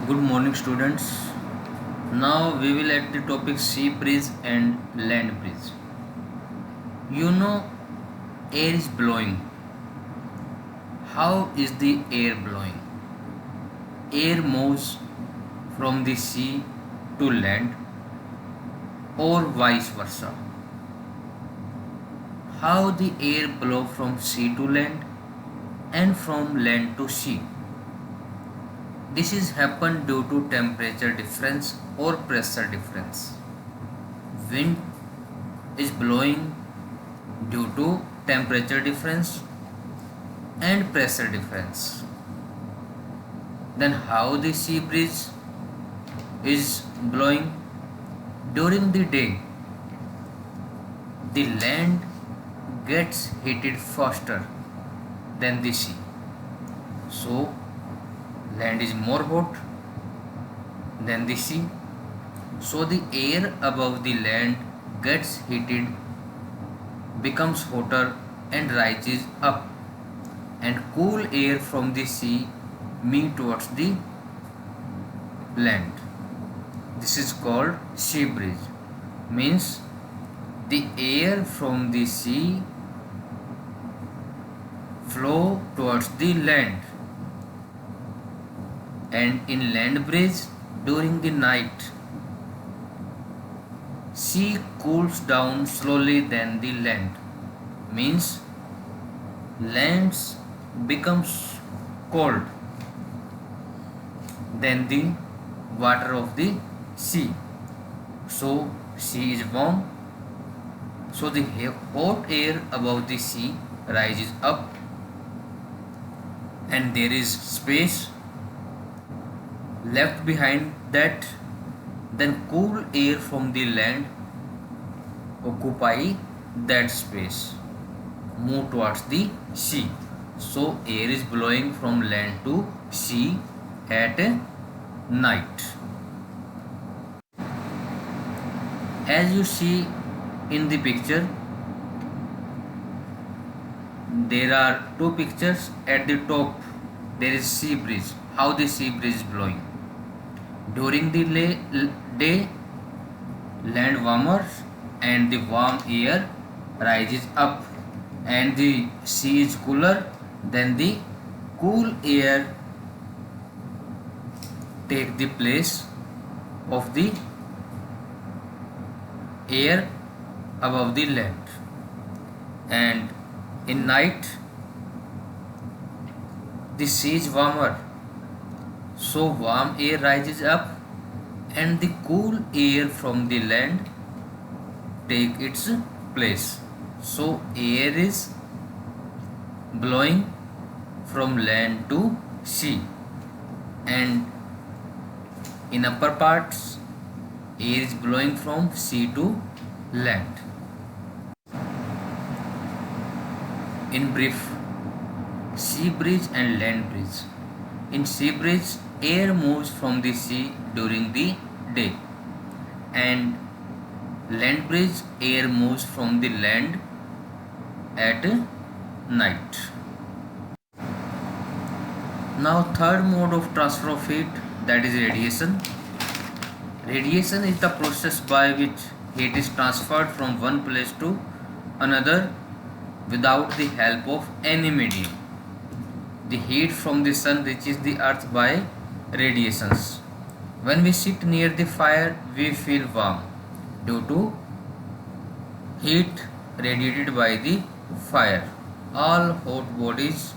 Good morning, students. Now we will at the topic sea breeze and land breeze. You know, air is blowing. How is the air blowing? Air moves from the sea to land or vice versa. How the air blow from sea to land and from land to sea. This is happen due to temperature difference or pressure difference. Wind is blowing due to temperature difference and pressure difference. Then how the sea breeze is blowing? During the day, the land gets heated faster than the sea. So land is more hot than the sea. So the air above the land gets heated, becomes hotter and rises up, and cool air from the sea move towards the land. This is called sea breeze. Means the air from the sea flow towards the land, and in land breeze during the night sea cools down slowly than the land. Means lands becomes cold than the water of the sea. So sea is warm. So the hot air above the sea rises up, and there is space left behind that. Then cool air from the land occupy that space, move towards the sea. So air is blowing from land to sea at night. As you see in the picture, there are two pictures. At the top there is sea breeze. How the sea breeze is blowing? During the day, land warmer and the warm air rises up, and the sea is cooler. Then the cool air take the place of the air above the land. And in night the sea is warmer, so warm air rises up, and the cool air from the land take its place. So air is blowing from land to sea, and in upper parts air is blowing from sea to land. In brief, sea breeze and land breeze. In sea breeze, air moves from the sea during the day, and land breeze, air moves from the land at night. Now third mode of transfer of heat, that is radiation. Radiation is the process by which heat is transferred from one place to another without the help of any medium. The heat from the sun reaches the earth by radiations. When we sit near the fire, we feel warm due to heat radiated by the fire. All hot bodies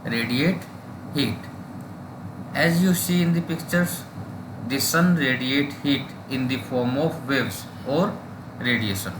radiate heat. As you see in the pictures, the sun radiates heat in the form of waves or radiation.